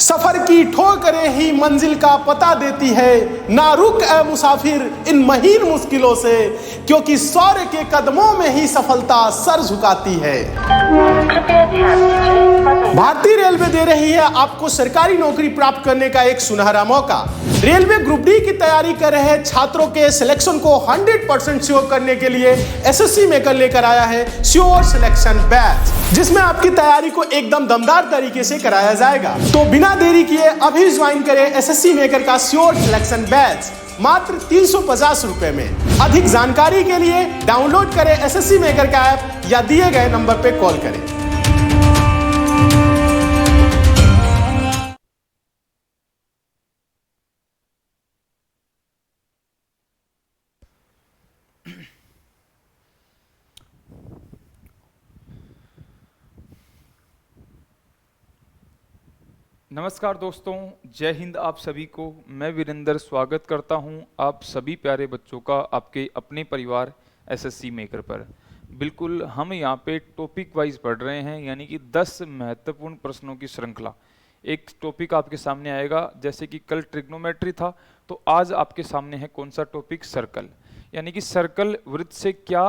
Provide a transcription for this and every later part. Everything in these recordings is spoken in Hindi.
सफर की ठोकरें ही मंजिल का पता देती है, ना रुक ए मुसाफिर इन महीन मुश्किलों से, क्योंकि शौर्य के कदमों में ही सफलता सर झुकाती है। भारतीय रेलवे दे रही है आपको सरकारी नौकरी प्राप्त करने का एक सुनहरा मौका। रेलवे ग्रुप डी की तैयारी कर रहे छात्रों के सिलेक्शन को 100% श्योर करने के लिए एसएससी मेकर लेकर आया है श्योर सिलेक्शन बैच, जिसमें आपकी तैयारी को एकदम दमदार तरीके से कराया जाएगा। तो बिना देरी किए अभी ज्वाइन करें एसएससी मेकर का श्योर सिलेक्शन बैच मात्र 350 रुपए में। अधिक जानकारी के लिए डाउनलोड करें एसएससी मेकर का ऐप या दिए गए नंबर पे कॉल करें। नमस्कार दोस्तों, जय हिंद। आप सभी को मैं वीरेंद्र स्वागत करता हूं आप सभी प्यारे बच्चों का आपके अपने परिवार एसएससी मेकर पर। बिल्कुल हम यहां पे टॉपिक वाइज पढ़ रहे हैं, यानी कि 10 महत्वपूर्ण प्रश्नों की श्रृंखला। एक टॉपिक आपके सामने आएगा, जैसे कि कल ट्रिग्नोमेट्री था, तो आज आपके सामने है कौन सा टॉपिक? सर्कल। यानी कि सर्कल वृत्त से क्या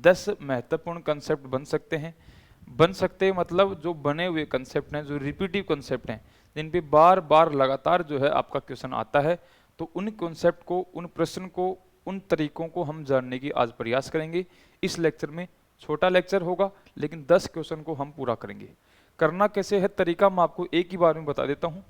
10 महत्वपूर्ण कंसेप्ट बन सकते हैं। मतलब जो बने हुए कंसेप्ट हैं, जो रिपीटिव कंसेप्ट हैं, जिन पे बार बार लगातार जो है आपका क्वेश्चन आता है, तो उन कॉन्सेप्ट को, उन प्रश्न को, उन तरीकों को हम जानने की आज प्रयास करेंगे। इस लेक्चर में छोटा लेक्चर होगा, लेकिन 10 क्वेश्चन को हम पूरा करेंगे। करना कैसे है, तरीका मैं आपको एक ही बार में बता देता हूँ।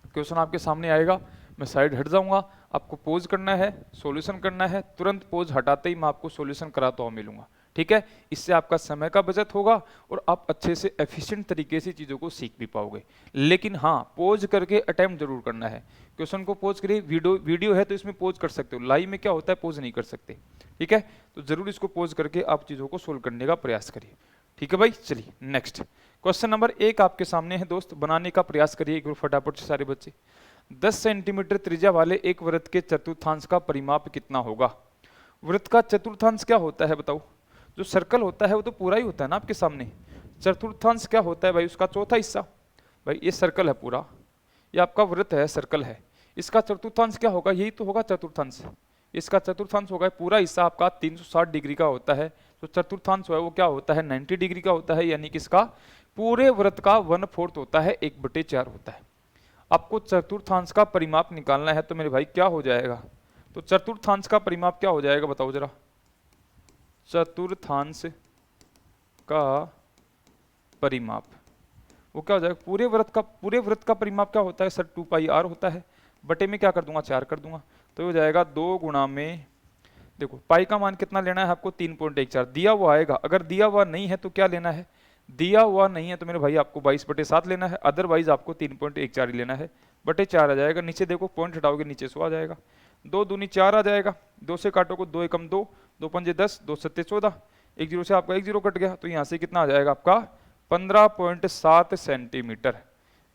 क्वेश्चन आपके सामने आएगा, मैं साइड हट जाऊंगा, आपको पोज करना है, सॉल्यूशन करना है। तुरंत पोज हटाते ही मैं आपको सॉल्यूशन कराता हुआ मिलूंगा, ठीक है? इससे आपका समय का बचत होगा और आप अच्छे से एफिशिएंट तरीके से चीज़ों को सीख भी पाओगे। लेकिन हाँ, पोज करके अटेम्प्ट जरूर करना है। क्वेश्चन को पोज करिए। वीडियो है तो इसमें पोज कर सकते हो, लाइव में क्या होता है पोज नहीं कर सकते, ठीक है? तो जरूर इसको पोज करके आप चीज़ों को सोल्व करने का प्रयास करिए, ठीक है भाई? चलिए नेक्स्ट क्वेश्चन नंबर 1 आपके सामने है दोस्त, बनाने का प्रयास करिए एक बार फटाफट से सारे बच्चे। 10 सेंटीमीटर त्रिज्या वाले एक वृत्त के चतुर्थांश का परिमाप कितना होगा? वृत्त का चतुर्थांश क्या होता है बताओ? जो सर्कल होता है वो तो पूरा ही होता है ना आपके सामने। चतुर्थांश क्या होता है भाई? उसका चौथा हिस्सा। भाई ये सर्कल है पूरा, ये आपका वृत्त है, सर्कल है, इसका चतुर्थांश क्या होगा? यही तो होगा चतुर्थांश। इसका चतुर्थांश होगा, पूरा हिस्सा आपका 360 डिग्री का होता है, तो चतुर्थांश है वो क्या होता है? 90 डिग्री का होता है, यानी कि इसका पूरे वृत्त का 1/4 होता है, 1/4 होता है। आपको चतुर्थांश का परिमाप निकालना है, तो मेरे भाई क्या हो जाएगा? तो चतुर्थांश का परिमाप क्या हो जाएगा बताओ जरा? चतुर्थांश का परिमाप वो क्या हो जाएगा? पूरे वृत्त का परिमाप क्या होता है सर? 2πr होता है, बटे में क्या कर दूंगा? 4 कर दूंगा, तो हो जाएगा 2 गुणा में, देखो पाई का मान कितना लेना है आपको? 3.14 दिया हुआ आएगा। अगर दिया हुआ नहीं है तो क्या लेना है? दिया हुआ नहीं है तो मेरे भाई आपको 22/7 लेना है, अदरवाइज आपको 3.14 ही लेना है, बटे 4 आ जाएगा। नीचे देखो पॉइंट हटाओगे नीचे 100 आ जाएगा, 2 दूनी 4 आ जाएगा, 2 से काटो को 2 एकम 2, 2 पंजे 10, 2 सत्ते 14, 1 जीरो से आपका 1 जीरो कट गया, तो यहाँ से कितना आ जाएगा आपका? 15.7 सेंटीमीटर।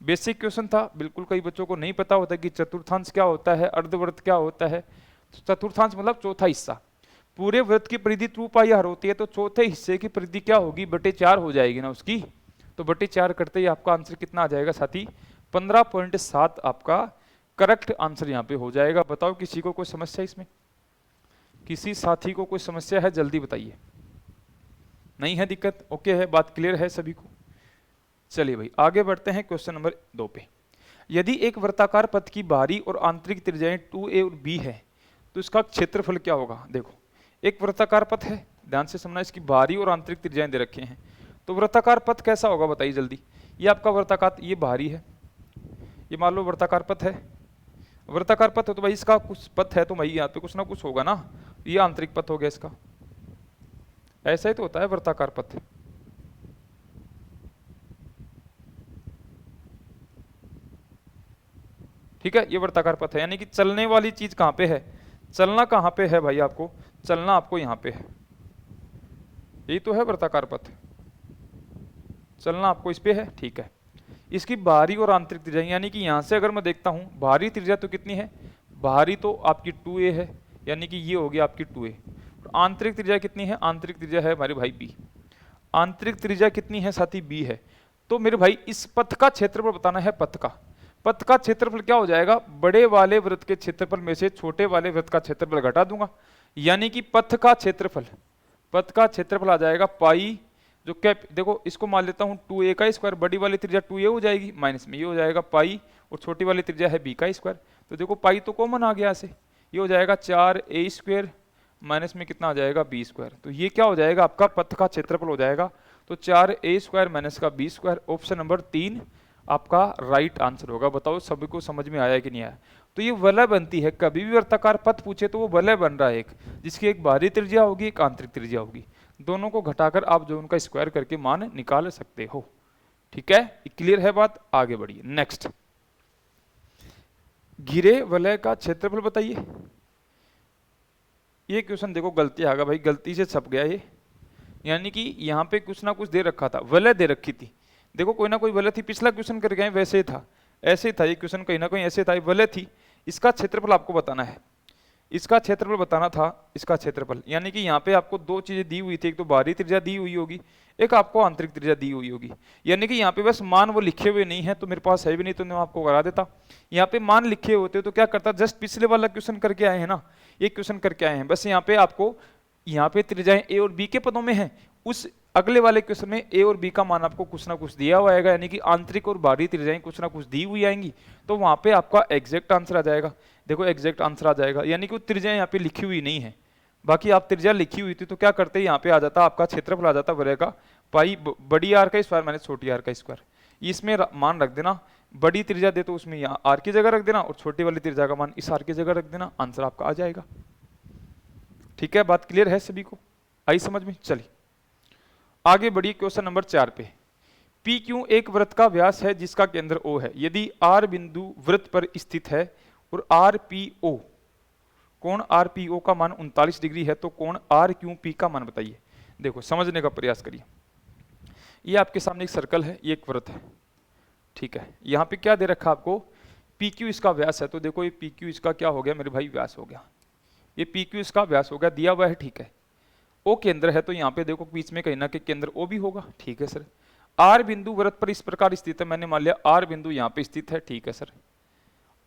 बेसिक क्वेश्चन था, बिल्कुल कई बच्चों को नहीं पता होता कि चतुर्थांश क्या होता है, अर्धवृत्त क्या होता है। चतुर्थांश मतलब चौथा हिस्सा। पूरे वृत्त की परिधि 2πr होती है, तो चौथे हिस्से की परिधि क्या होगी? बटे 4 हो जाएगी ना उसकी, तो बटे 4 करते ही आपका आंसर कितना आ जाएगा साथी? 15.7 आपका करेक्ट आंसर यहाँ पे हो जाएगा। बताओ किसी को कोई समस्या इसमें? किसी साथी को कोई समस्या है? जल्दी बताइए। नहीं है दिक्कत? ओके है, बात क्लियर है सभी को? चलिए भाई आगे बढ़ते हैं क्वेश्चन नंबर 2 पे। यदि एक वृत्ताकार पथ की बाहरी और आंतरिक त्रिज्याएं 2a और b है, तो इसका क्षेत्रफल क्या होगा? देखो एक वृत्ताकार पथ है, ध्यान से समझना, इसकी बाहरी और आंतरिक त्रिज्याएं दे रखे हैं, तो वृत्ताकार पथ कैसा होगा बताइए जल्दी? ये आपका वृत्ताकार, ये बाहरी है, ये मान लो वृत्ताकार पथ है। वृत्ताकार पथ है तो भाई इसका कुछ पथ है, तो भाई यहाँ पे कुछ ना कुछ होगा ना, ये आंतरिक पथ हो गया इसका। ऐसा ही तो होता है वृत्ताकार पथ। ठीक है, ये वृत्ताकार पथ है, यानी कि चलने वाली चीज कहां पे है? चलना कहां पे है भाई? आपको चलना आपको यहां पे है, यही तो है वृत्ताकार पथ। चलना आपको इस पे है, ठीक है। इसकी बाहरी और आंतरिक त्रिज्या, यानी कि यहां से अगर मैं देखता हूं, बाहरी त्रिज्या तो कितनी है? बाहरी तो आपकी 2a है, यानी कि ये होगी आपकी 2a। आंतरिक त्रिज्या कितनी है? आंतरिक त्रिज्या है हमारे भाई b। आंतरिक त्रिज्या कितनी है साथी? b है। तो मेरे भाई इस पथ का क्षेत्रफल बताना है, पथ का। पथ का क्षेत्रफल क्या हो जाएगा, बड़े वाले वृत्त के क्षेत्रफल में से छोटे वाले वृत्त का क्षेत्रफल घटा दूंगा, यानी कि पथ का क्षेत्रफल आ जाएगा पाई, जो कैप, देखो इसको मान लेता हूं 2a का स्क्वायर, बड़ी वाली त्रिज्या 2a हो जाएगी, माइनस में ये हो जाएगा पाई, और छोटी वाली त्रिज्या है b का स्क्वायर। तो देखो पाई तो कॉमन आ गया, से ये हो जाएगा 4a स्क्वायर माइनस में कितना आ जाएगा b स्क्वायर। तो ये क्या हो जाएगा, आपका पथ का क्षेत्रफल हो जाएगा। तो 4a स्क्वायर माइनस का b स्क्वायर, ऑप्शन नंबर 3 आपका राइट आंसर होगा। बताओ सभी को समझ में आया कि नहीं आया। तो ये वलय बनती है, कभी भी वृत्ताकार पथ पूछे तो वो वलय बन रहा है एक, जिसकी एक बाहरी त्रिज्या होगी एक आंतरिक त्रिज्या होगी, दोनों को घटाकर आप जो उनका स्क्वायर करके मान निकाल सकते हो। ठीक है, क्लियर है बात, आगे बढ़िए। नेक्स्ट, घिरे वलय का क्षेत्रफल बताइए। ये क्वेश्चन देखो गलती आ गया भाई, गलती से छप गया ये, यानी कि यहाँ पे कुछ ना कुछ दे रखा था, वलय दे रखी थी, देखो कोई ना कोई वलय थी, पिछला क्वेश्चन करके आए वैसे ही था, ऐसे ही था ये क्वेश्चन, कहीं ना कहीं ऐसे था, वलय थी, इसका क्षेत्रफल आपको बताना है, इसका क्षेत्रफल बताना था, इसका क्षेत्रफल, यानी कि यहाँ पे आपको दो चीजें दी हुई थी, एक तो बाहरी त्रिज्या दी हुई होगी, एक आपको आंतरिक त्रिज्या दी हुई होगी, यानी कि यहाँ पे बस मान वो लिखे हुए नहीं है, तो मेरे पास है भी नहीं तो मैं आपको करा देता। यहाँ पे मान लिखे होते तो क्या करता, जस्ट पिछले वाला क्वेश्चन करके आए हैं ना, ये क्वेश्चन करके आए हैं, बस यहाँ पे आपको, यहाँ पे त्रिज्याएं ए और बी के पदों में है, उस अगले वाले क्वेश्चन में ए और बी का मान आपको कुछ ना कुछ दिया हुआ आएगा, यानी कि आंतरिक और बाहरी त्रिज्याएं कुछ ना कुछ दी हुई आएंगी, तो वहां पे आपका एग्जैक्ट आंसर आ जाएगा। देखो एग्जैक्ट आंसर आ जाएगा, यानी कि वो त्रिज्याएं यहाँ पे लिखी हुई नहीं है, बाकी आप त्रिज्या लिखी हुई थी तो क्या करते, यहाँ पे आ जाता आपका क्षेत्रफल आ जाता वलय का पाई बड़ी आर का स्क्वायर माइनस छोटी आर का स्क्वायर। इसमें मान रख देना, बड़ी त्रिज्या दे तो उसमें यहाँ आर की जगह रख देना, और छोटी वाली त्रिज्या का मान इस आर की जगह रख देना, आंसर आपका आ जाएगा। ठीक है, बात क्लियर है सभी को, आई समझ में। चलिए आगे बढ़िए, क्वेश्चन नंबर 4 पे। पी क्यू एक वृत्त का व्यास है जिसका केंद्र O है, यदि आर बिंदु वृत्त पर स्थित है और आर पी ओ, कोण आर पी ओ का मान 39 डिग्री है, तो कोण आर क्यू पी का मान बताइए। देखो समझने का प्रयास करिए, ये आपके सामने एक सर्कल है, ये एक वृत्त है, ठीक है, यहाँ पे क्या दे रखा आपको, पी क्यू इसका व्यास है, तो देखो ये पी क्यू इसका क्या हो गया मेरे भाई, व्यास हो गया, ये पी क्यू इसका व्यास हो गया, दिया हुआ है, ठीक है। ओ केंद्र है, तो यहाँ पे देखो बीच में कहीं ना कहीं केंद्र ओ भी होगा, ठीक है सर। आर बिंदु वृत्त पर इस प्रकार स्थित है, मैंने मान लिया आर बिंदु यहाँ पे स्थित है, ठीक है सर।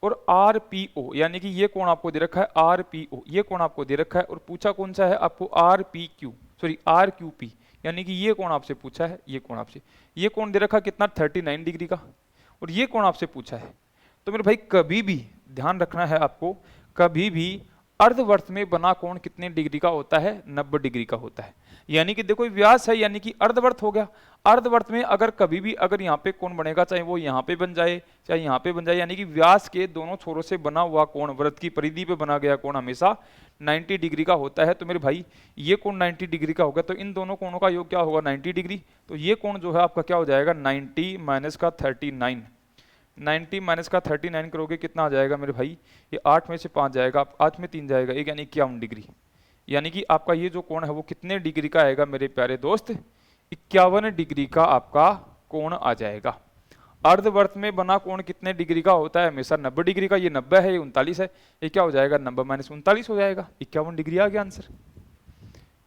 और आर पी ओ, यानी कि ये कोण आपको दे रखा है आर पी ओ, ये कोण आपको दे रखा है, और पूछा कौन सा है आपको, R P Q, sorry R Q P, यानी कि ये कोण आपसे पूछा है, ये कोण आपसे, ये कोण दे रखा कितना 39 डिग्री का, और ये कोण आपसे पूछा है। तो मेरे भाई कभी भी ध्यान रखना है आपको, कभी भी अर्धवर्त में बना कोण कितने डिग्री का होता है, 90 डिग्री का होता है, यानी कि देखो व्यास है, यानी कि अर्धवर्त हो गया, अर्धवर्त में अगर कभी भी अगर यहाँ पे कोण बनेगा, चाहे वो यहाँ पे बन जाए चाहे यहाँ पे बन जाए, यानी कि व्यास के दोनों छोरों से बना हुआ कोण, वृत्त की परिधि पे बना गया कोण हमेशा 90 डिग्री का होता है। तो मेरे भाई ये कोण 90 डिग्री का होगा, तो इन दोनों कोणों का योग क्या होगा, 90 डिग्री, तो ये कोण जो है आपका क्या हो जाएगा, 90 माइनस का 39, 90 माइनस का 39 करोगे कितना आ जाएगा मेरे भाई, ये 8 में से 5 जाएगा, 8 में 3 जाएगा, एक यानी 51 डिग्री, यानी कि आपका ये जो कोण है वो कितने डिग्री का आएगा मेरे प्यारे दोस्त, 51 डिग्री का आपका कोण आ जाएगा। अर्धवर्त में बना कोण कितने डिग्री का होता है, हमेशा 90 डिग्री का, ये 90 है, ये 39 है, ये क्या हो जाएगा 90 माइनस 39 हो जाएगा, 51 डिग्री आ गया आंसर।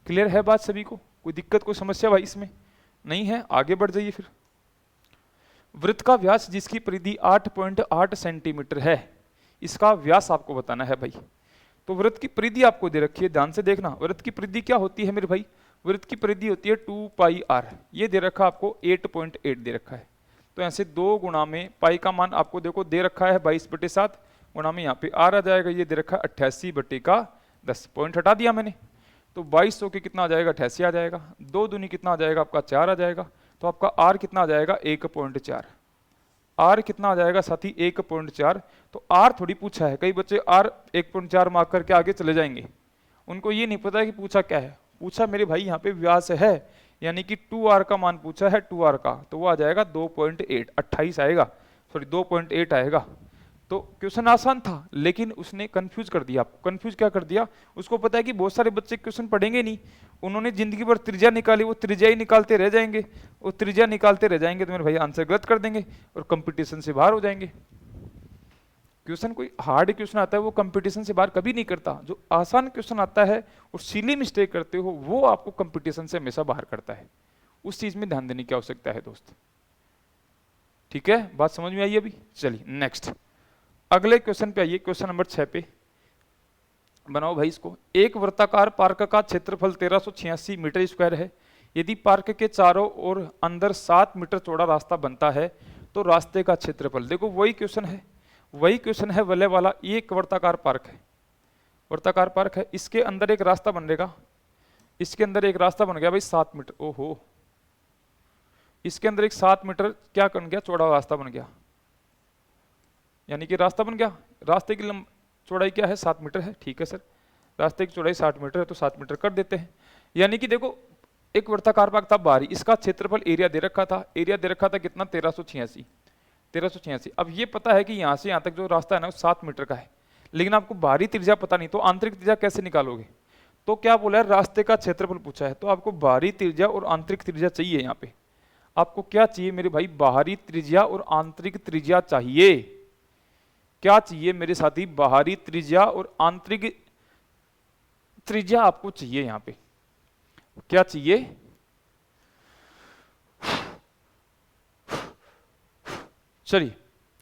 क्लियर है बात सभी को, कोई दिक्कत कोई समस्या भाई इसमें नहीं है, आगे बढ़ जाइए फिर। वृत्त का व्यास जिसकी परिधि 8.8 सेंटीमीटर है, इसका व्यास आपको बताना है भाई। तो वृत्त की परिधि आपको दे रखी है, ध्यान से देखना, वृत्त की परिधि क्या होती है मेरे भाई, वृत्त की परिधि होती है 2 पाई आर, ये दे रखा आपको 8.8 दे रखा है, तो ऐसे 2 गुणा में पाई का मान आपको देखो दे रखा है 22/7, गुणा में यहाँ पे आर आ जाएगा, ये दे रखा है 88/10, पॉइंट हटा दिया मैंने, तो 2200 के कितना आ जाएगा, 88 आ जाएगा, 2 दूनी कितना आ जाएगा आपका 4 आ जाएगा, तो आपका आर कितना आ जाएगा 1.4, आर कितना आ जाएगा साथी 1.4। तो आर थोड़ी पूछा है, कई बच्चे आर 1.4 मार्क करके आगे चले जाएंगे, उनको ये नहीं पता है कि पूछा क्या है, पूछा मेरे भाई यहाँ पे व्यास है, यानी कि 2r का मान पूछा है, 2r का, तो वो आ जाएगा 2.8, 28 आएगा, सॉरी 2.8 आएगा। तो क्वेश्चन आसान था, लेकिन उसने कंफ्यूज कर दिया आपको। कंफ्यूज क्या कर दिया, उसको पता है कि बहुत सारे बच्चे क्वेश्चन पढ़ेंगे नहीं, उन्होंने जिंदगी भर त्रिज्या निकाली, वो त्रिज्या ही निकालते रह जाएंगे, वो त्रिज्या निकालते रह जाएंगे, तो मेरे भाई आंसर गलत कर देंगे और कंपटीशन से बाहर हो जाएंगे। क्वेश्चन कोई हार्ड क्वेश्चन आता है वो कंपटीशन से बाहर कभी नहीं करता, जो आसान क्वेश्चन आता है और सिली मिस्टेक करते हो वो आपको कंपटीशन से हमेशा बाहर करता है, उस चीज में ध्यान देने की आवश्यकता है दोस्त। ठीक है, बात समझ में आई अभी? चलिए नेक्स्ट अगले क्वेश्चन पे आइए, क्वेश्चन नंबर 6 पे बनाओ भाई इसको। एक वृत्ताकार पार्क का क्षेत्रफल 1386 मीटर स्क्वायर है। यदि पार्क के चारों ओर अंदर 7 मीटर चौड़ा रास्ता बनता है तो रास्ते का क्षेत्रफल, देखो वही क्वेश्चन है वाले वाला। ये एक वर्ताकार पार्क है, वर्ताकार पार्क है, इसके अंदर एक रास्ता बनेगा, इसके अंदर एक रास्ता बन गया भाई 7 मीटर, ओहो, इसके अंदर एक 7 मीटर क्या बन गया, चौड़ा रास्ता बन गया, यानी कि रास्ता बन गया। रास्ते की चौड़ाई क्या है, 7 मीटर है, ठीक है सर, रास्ते की चौड़ाई 60 मीटर है तो 7 मीटर कर देते हैं। यानी कि देखो एक वर्ताकार पार्क था बाहरी, इसका क्षेत्रफल एरिया दे रखा था, एरिया दे रखा था कितना, 1386। अब ये पता है कि यहाँ से यहाँ तक जो रास्ता है ना वो 7 मीटर का है, लेकिन आपको बाहरी त्रिज्या पता नहीं, तो आंतरिक त्रिज्या कैसे निकालोगे? तो क्या बोला है, रास्ते का क्षेत्रफल पूछा है, तो आपको बाहरी त्रिज्या और आंतरिक त्रिज्या चाहिए। यहाँ पे आपको क्या चाहिए मेरे भाई, बाहरी त्रिज्या और आंतरिक त्रिज्या चाहिए। क्या चाहिए मेरे साथी, बाहरी त्रिज्या और आंतरिक त्रिज्या आपको चाहिए। यहाँ पे क्या चाहिए, चलिए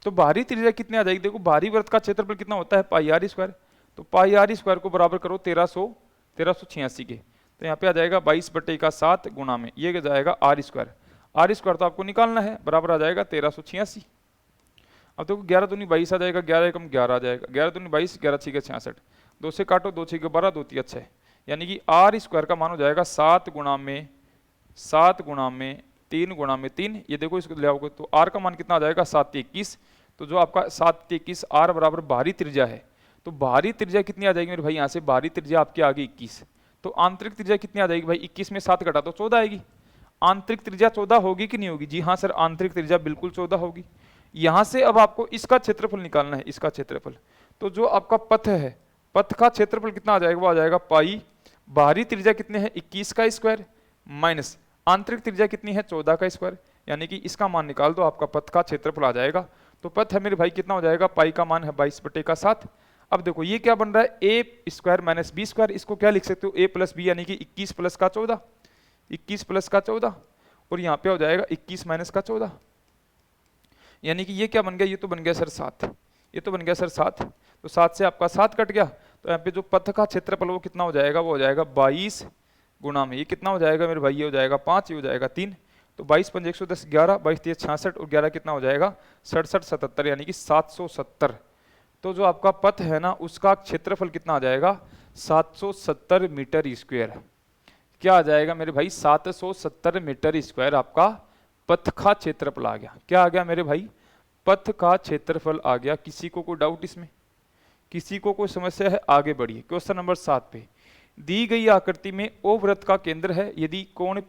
तो बाहरी त्रिज्या कितनी आ जाएगी, देखो बाहरी वृत्त का क्षेत्रफल कितना होता है, पाई आर स्क्वायर, तो पाई आर स्क्वायर को बराबर करो 1386 के, तो यहाँ पे आ जाएगा 22/7 गुणा में ये जाएगा आर स्क्वायर तो आपको निकालना है, बराबर आ जाएगा 1386। अब देखो 11 दूनी 22 आ जाएगा, 11 एकम 11 आ जाएगा, 11 दूनी 22, 11 छीके 66, 2 से काटो, 2 छीके 12, 2 3 6, यानी कि आर स्क्वायर का मान हो जाएगा 7 गुणा में 3 गुणा में 3, ये देखो इसको ले आओगे तो आर का मान कितना आ जाएगा 7 21, तो जो आपका 7 21 आर बराबर बाहरी त्रिज्या है, तो बाहरी त्रिज्या कितनी आ जाएगी मेरे भाई, यहाँ से बाहरी त्रिज्या आपकी आ गई 21, तो आंतरिक त्रिज्या कितनी आ जाएगी भाई, 21 में 7 घटा तो 14 आएगी। आंतरिक त्रिज्या 14 होगी कि नहीं होगी, जी हाँ सर, आंतरिक त्रिज्या बिल्कुल 14 होगी। यहां से अब आपको इसका क्षेत्रफल निकालना है, इसका क्षेत्रफल, तो जो आपका पथ है, पथ का क्षेत्रफल कितना आ जाएगा, वो आ जाएगा पाई, बाहरी त्रिज्या कितने है 21 का स्क्वायर माइनस आंतरिक त्रिज्या कितनी है 14 का स्क्वायर, यानी कि इसका मान निकाल दो, आपका पथ का क्षेत्रफल आ जाएगा। तो पथ है मेरे भाई कितना हो जाएगा, पाई का मान है 22/7। अब देखो ये क्या बन रहा है, ए स्क्वायर माइनस बी स्क्वायर, इसको क्या लिख सकते हो, ए प्लस बी, यानी कि 21 प्लस का 14, 21 प्लस का 14, और यहाँ पे हो जाएगा 21 माइनस का 14, यानी कि ये क्या बन गया, ये तो बन गया सर 7, ये तो बन गया सर 7, तो 7 से आपका 7 कट गया, तो यहाँ पे जो पथ का क्षेत्रफल वो कितना हो जाएगा, वो हो जाएगा 22 गुणा में ये कितना हो जाएगा मेरे भाई, ये हो जाएगा 5, ये हो जाएगा 3, तो 22 5 110 11, 22 3 66 और 11 कितना हो जाएगा 67 77, यानी कि 770। तो जो आपका पथ है ना उसका क्षेत्रफल कितना आ जाएगा 770 मीटर स्क्वायर। क्या आ जाएगा मेरे भाई, 770 मीटर स्क्वायर आपका पथ का क्षेत्रफल आ गया। क्या आ गया मेरे भाई, पथ का क्षेत्रफल आ गया। किसी को कोई डाउट इसमें, किसी को कोई समस्या है, आगे बढ़िए क्वेश्चन नंबर 7 पे। दी गई आकृति में ओ वृत्त का केंद्र है, यदि कोण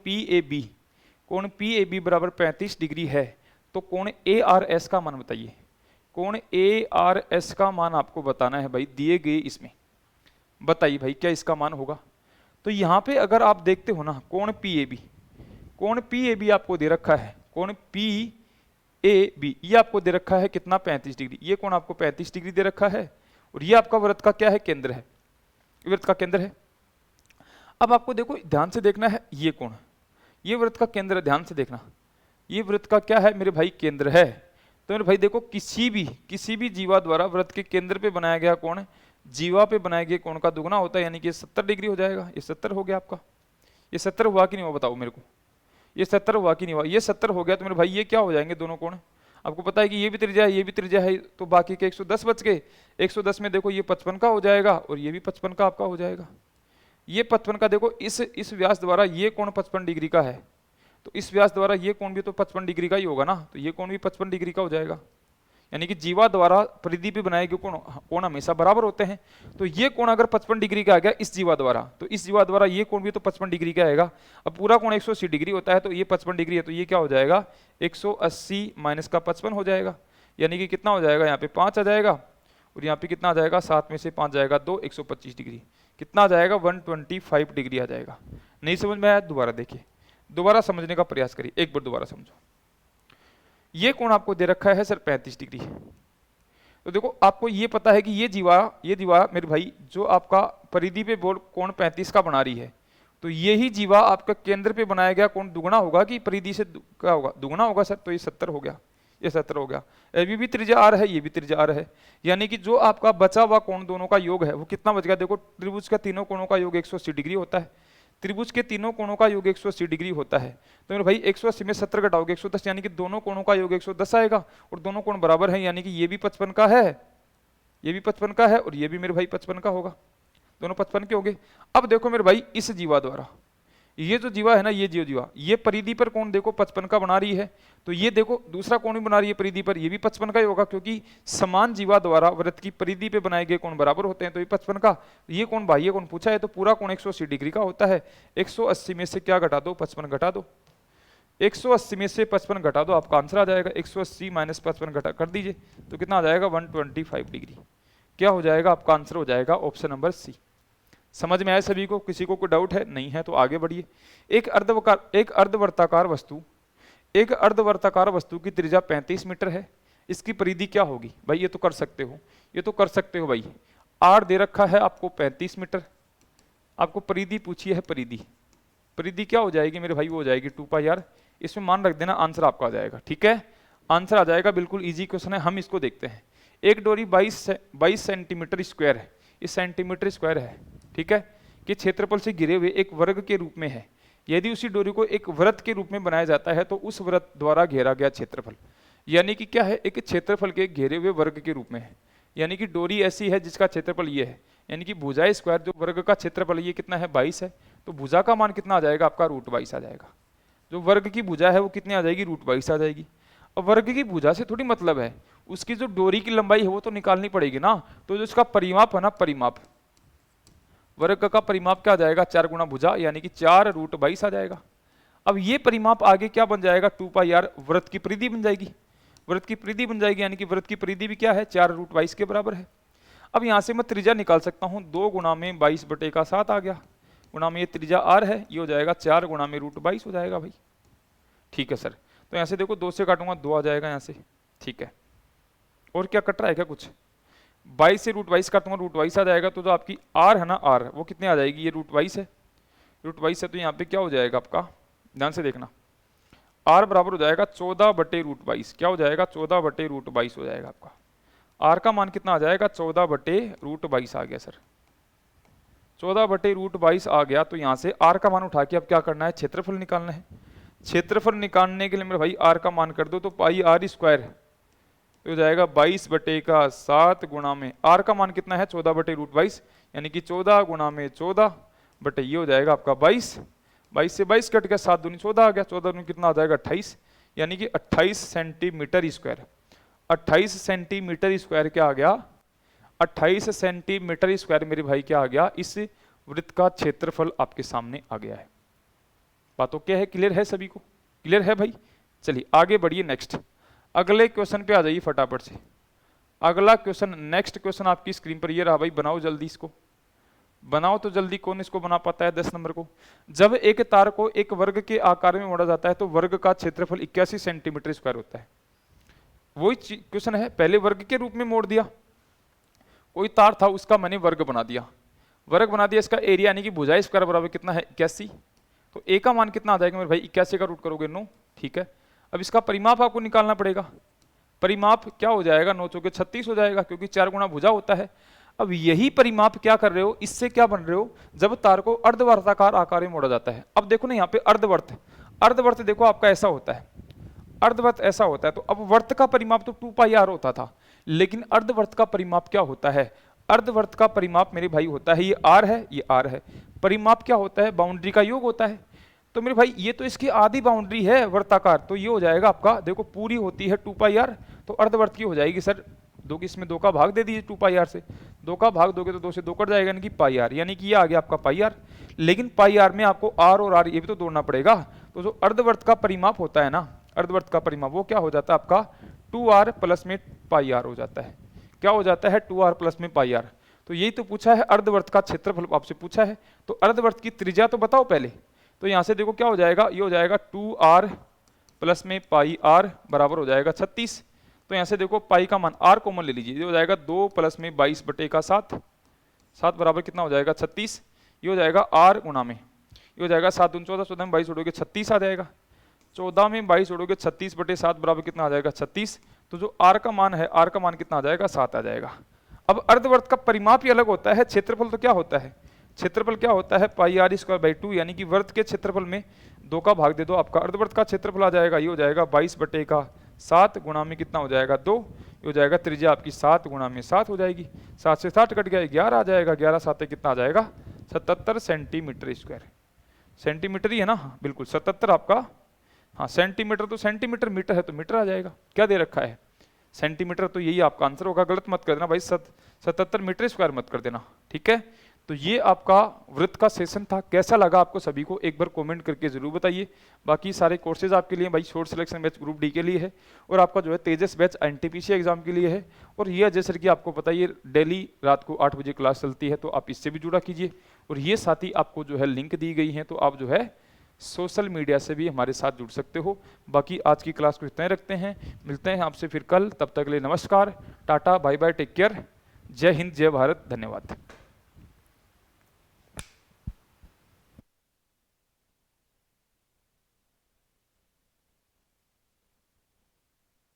PAB बराबर 35 डिग्री है तो कोण ARS का मान बताइए। कोण ARS का मान आपको बताना है भाई, दिए गए इसमें बताइए भाई क्या इसका मान होगा। तो यहां पे अगर आप देखते हो ना, कोण PAB आपको दे रखा है, कोण PAB ये आपको दे रखा है कितना 35 डिग्री, ये कोण आपको 35 डिग्री दे रखा है, और ये आपका वृत्त का क्या है, केंद्र है, वृत्त का केंद्र है। अब आपको देखो ध्यान से देखना है, ये कोण, ये वृत्त का केंद्र है, ध्यान से देखना, ये वृत्त का क्या है मेरे भाई, केंद्र है। तो मेरे भाई देखो किसी भी जीवा द्वारा वृत्त के केंद्र पे बनाया गया कोण जीवा पे बनाए गए कोण का दुगना होता है, यानी कि 70 डिग्री हो जाएगा। ये 70 हो गया आपका, ये 70 हुआ कि नहीं हुआ बताओ मेरे को, ये 70 हुआ कि नहीं हुआ, ये 70 हो गया। तो मेरे भाई ये क्या हो जाएंगे दोनों कोण, आपको पता है कि ये भी त्रिज्या है, ये भी त्रिज्या है, तो बाकी के 110 बच गए। 110 में देखो ये 55 का हो जाएगा और ये भी 55 का आपका हो जाएगा। ये 55 का देखो इस व्यास द्वारा ये कोण 55 डिग्री का है, तो इस व्यास द्वारा ये कोण भी तो 55 डिग्री का ही होगा ना, तो ये कोण भी 55 डिग्री का हो जाएगा। यानी कि जीवा द्वारा परिधि पे बनाए गए कोण हमेशा बराबर होते हैं। तो ये कोण अगर 55 डिग्री का आ गया इस जीवा द्वारा, तो इस जीवा द्वारा ये कोण भी तो 55 डिग्री का आएगा। अब पूरा कोण 180 डिग्री होता है, तो ये 55 डिग्री है, तो ये क्या हो जाएगा 180 माइनस का 55 हो जाएगा, यानी कि कितना हो जाएगा, यहाँ पे 5 आ जाएगा, और यहाँ पे कितना आ जाएगा, 7 में से 5 जाएगा 2, 125 डिग्री, कितना आ जाएगा 125 डिग्री आ जाएगा। नहीं समझ में आया, दोबारा देखिए, दोबारा समझने का प्रयास करिए, एक बार दोबारा समझो। ये कोण आपको दे रखा है सर 35 डिग्री, तो देखो आपको ये पता है कि ये जीवा मेरे भाई जो आपका परिधि पे बोल कोण 35 का बना रही है, तो ये ही जीवा आपका केंद्र पे बनाया गया कोण दुगना होगा कि परिधि से क्या होगा, दुगना होगा सर, तो ये 70 हो गया, ये 17 हो गया। अभी भी त्रिज्या आर है, ये भी त्रिज्या आर है, यानी कि जो आपका बचा हुआ कोण दोनों का योग है वो कितना बच गया? देखो त्रिभुज का तीनों कोणों का योग 180 डिग्री होता है, त्रिभुज के तीनों कोणों का योग 180 डिग्री होता है। तो मेरे भाई 180 में 70 घटाओगे 110, यानी कि दोनों कोणों का योग 110 आएगा, और दोनों कोण बराबर है, यानी कि ये भी 55 का है, ये भी 55 का है, और ये भी मेरे भाई 55 का होगा, दोनों 55 के हो गए। अब देखो मेरे भाई इस जीवा द्वारा, ये जो जीवा है ना, ये जीवा ये परिधि पर कोण देखो 55 का बना रही है, तो ये देखो दूसरा कोण भी बना रही है परिधि पर, ये भी 55 का ही होगा, क्योंकि समान जीवा द्वारा वृत्त की परिधि पे बनाए गए कोण बराबर होते हैं, तो ये 55 का। ये कोण बाह्य कोण पूछा है, तो पूरा कोण 180 डिग्री का होता है। 180 में से क्या घटा दो? 55 घटा दो। 180 में से 55 घटा दो, आपका आंसर आ जाएगा 180 माइनस 55 घटा कर दीजिए, तो कितना आ जाएगा? 125 डिग्री। क्या हो जाएगा? आपका आंसर हो जाएगा ऑप्शन नंबर सी। समझ में आया सभी को? किसी को कोई डाउट है? नहीं है तो आगे बढ़िए। एक अर्धवर्ताकार वस्तु की त्रिज्या 35 मीटर है, इसकी परिधि क्या होगी? भाई ये तो कर सकते हो, ये तो कर सकते हो भाई। आर दे रखा है आपको 35 मीटर, आपको परिधि पूछी है, परिधि क्या हो जाएगी मेरे भाई? वो हो जाएगी 2 पाई आर। इसमें मान रख देना, आंसर आपका आ जाएगा। ठीक है, आंसर आ जाएगा, बिल्कुल इजी क्वेश्चन है। हम इसको देखते हैं। एक डोरी 22 सेंटीमीटर स्क्वायर है, इस सेंटीमीटर स्क्वायर है, ठीक है, कि क्षेत्रफल से घिरे हुए एक वर्ग के रूप में है। यदि उसी डोरी को एक वृत्त के रूप में बनाया जाता है तो उस वृत्त द्वारा घेरा गया क्षेत्रफल, यानी कि क्या है? एक क्षेत्रफल के घेरे हुए वर्ग के रूप में है, यानी कि डोरी ऐसी है जिसका क्षेत्रफल ये है, यानी कि भुजा स्क्वायर जो वर्ग का क्षेत्रफल ये कितना है? 22 है, तो भुजा का मान कितना आ जाएगा? आपका √22 आ जाएगा। जो वर्ग की भुजा है वो कितनी आ जाएगी? √22 आ जाएगी। अब वर्ग की भुजा से थोड़ी मतलब है, उसकी जो डोरी की लंबाई है वो तो निकालनी पड़ेगी ना। तो जो इसका परिमाप है ना, परिमाप, वर्ग का परिमाप क्या आ जाएगा? 4 गुना भुजा, यानी कि 4√22 आ जाएगा। अब ये परिमाप आगे क्या बन जाएगा? 2 पाई आर, वृत्त की परिधि बन जाएगी, वृत्त की परिधि बन जाएगी, यानी कि वृत्त की परिधि भी क्या है? 4√22 के बराबर है। अब यहां से मैं त्रिज्या निकाल सकता हूं, 2 गुना में 22/7 आ गया, गुना में ये त्रिज्या आर है, ये हो जाएगा 4 गुना में √22 हो जाएगा भाई। ठीक है सर, तो यहां से देखो 2 से काटूंगा, 2 आ जाएगा यहां से। ठीक है, और क्या कट रहा है क्या कुछ? 22 से √22 काटूंगा, √22 आ जाएगा। तो जो आपकी आर है ना, आर वो कितने आ जाएगी? ये √22 है, √22 है, तो यहाँ पे क्या हो जाएगा आपका? ध्यान से देखना, आर बराबर हो जाएगा 14/√22। क्या हो जाएगा? 14/√22 हो जाएगा आपका। आर का मान कितना आ जाएगा? 14/√22 आ गया सर, 14/√22 आ गया। तो यहाँ से आर का मान उठा के अब क्या करना है? क्षेत्रफल निकालना है। क्षेत्रफल निकालने के लिए मेरे भाई आर का मान कर दो, तो पाई आर स्क्वायर तो हो जाएगा 22/7 गुणा में आर का मान कितना है? 14/√22, यानी कि 14 गुणा में 14 बटे ये हो जाएगा आपका 22। 22 से 22 कट गया, 7 दूनी 14 आ गया, 14 दूनी कितना आ जाएगा? 28, यानी कि 28 सेंटीमीटर स्क्वायर। 28 सेंटीमीटर स्क्वायर क्या आ गया? 28 सेंटीमीटर स्क्वायर मेरे भाई क्या आ गया? इस वृत्त का क्षेत्रफल आपके सामने आ गया है। बातों क्या है? क्लियर है सभी को? क्लियर है भाई? चलिए आगे बढ़िए, नेक्स्ट अगले क्वेश्चन पे आ जाइए फटाफट से। अगला क्वेश्चन, नेक्स्ट क्वेश्चन आपकी स्क्रीन पर ये रहा भाई, बनाओ जल्दी इसको, बनाओ तो जल्दी। कौन इसको बना पाता है? 10 नंबर को। जब एक तार को एक वर्ग के आकार में मोड़ा जाता है तो वर्ग का क्षेत्रफल 81 सेंटीमीटर स्क्वायर होता है। वही क्वेश्चन है, पहले वर्ग के रूप में मोड़ दिया, कोई तार था उसका मैंने वर्ग बना दिया, वर्ग बना दिया, इसका एरिया यानी कि भुजा स्क्वायर बराबर कितना है? 81। तो ए का मान कितना आ जाएगा मेरे भाई? 81 का रूट करोगे 9। ठीक है, अब इसका परिमाप आपको निकालना पड़ेगा। परिमाप क्या हो जाएगा? 9 चौके 36 हो जाएगा, क्योंकि 4 गुना भुजा होता है। अब यही परिमाप क्या कर रहे हो? इससे क्या बन रहे हो? जब तार को अर्धवर्ताकार आकार में मोड़ा जाता है। अब देखो ना यहाँ पे अर्धवर्त, अर्धवर्त देखो आपका ऐसा होता है, अर्धवर्त ऐसा होता है। तो अब वर्त का परिमाप तो 2 पाई आर होता था, लेकिन अर्धवर्त का परिमाप क्या होता है? अर्धवर्त का परिमाप मेरे भाई होता है, ये आर है, ये आर है। परिमाप क्या होता है? बाउंड्री का योग होता है। तो मेरे भाई ये तो इसकी आधी बाउंड्री है वर्ताकार, तो ये हो जाएगा आपका, देखो पूरी होती है 2 पाई आर, तो अर्धवर्त की हो जाएगी सर 2 की, इसमें 2 का भाग दे दीजिए 2 पाई आर से, 2 का भाग दोगे तो 2 से 2 कट जाएगा, यानी कि पाई आर, यानी कि ये आ गया आपका पाई आर। लेकिन पाई आर में आपको आर और आर ये भी तो जोड़ना पड़ेगा। तो जो अर्धवर्त का परिमाप होता है ना, अर्धवर्त का परिमाप वो क्या हो जाता है आपका? 2r प्लस में पाई आर हो जाता है। क्या हो जाता है? 2r प्लस में पाई आर। तो यही तो पूछा है, अर्धवर्त का क्षेत्रफल आपसे पूछा है, तो अर्धवर्त की त्रिज्या तो बताओ पहले। तो यहां से देखो क्या हो जाएगा, ये हो जाएगा 2r प्लस में पाई आर बराबर हो जाएगा 36। तो यहां से देखो पाई का मान आर कॉमन ले लीजिए, ये हो जाएगा 2 प्लस में 22/7, 7 बराबर कितना हो जाएगा? 36। ये हो जाएगा आर गुना में, ये हो जाएगा 7 दूनी 14, 14 में 22 उड़ोगे 36 आ जाएगा। 14 में 22 जोड़ोगे 36/7 बराबर कितना आ जाएगा 36। तो जो आर का मान है, आर का मान कितना आ जाएगा 7 आ जाएगा। अब अर्धवर्त का परिमाप ही अलग होता है, क्षेत्रफल तो क्या होता है, क्षेत्रफल क्या होता है πr²/2, यानी कि वर्त के क्षेत्रफल में 2 का भाग दे दो, आपका अर्धवर्त का क्षेत्रफल आ जाएगा, ये हो जाएगा 22/7 गुणा में कितना हो जाएगा 2, ये हो जाएगा त्रिज्या आपकी 7 गुणा में 7 हो जाएगी, 7 से 7 कट गया 11 आ जाएगा, 11 7 कितना आ जाएगा 77 सेंटीमीटर स्क्वायर। सेंटीमीटर ही है ना, बिल्कुल 77 आपका, हाँ सेंटीमीटर तो सेंटीमीटर, मीटर है तो मीटर आ जाएगा। क्या दे रखा है सेंटीमीटर, तो यही आपका आंसर होगा। गलत मत कर देना भाई, 77 मीटर स्क्वायर मत कर देना, ठीक है। तो ये आपका वृत्त का सेशन था। कैसा लगा आपको सभी को, एक बार कमेंट करके जरूर बताइए। बाकी सारे कोर्सेज आपके लिए भाई short selection batch group D के लिए है, और आपका जो है तेजस बैच एनटीपीसी एग्जाम के लिए है। और ये जैसे कि आपको पता है डेली रात को 8 बजे क्लास चलती है, तो आप इससे भी जुड़ा कीजिए। और ये साथ ही आपको जो है लिंक दी गई है, तो आप जो है सोशल मीडिया से भी हमारे साथ जुड़ सकते हो। बाकी आज की क्लास को इतना ही रखते हैं, मिलते हैं आपसे फिर कल, तब तक के लिए नमस्कार, tata, bye bye, take care, जय हिंद, जय भारत, धन्यवाद।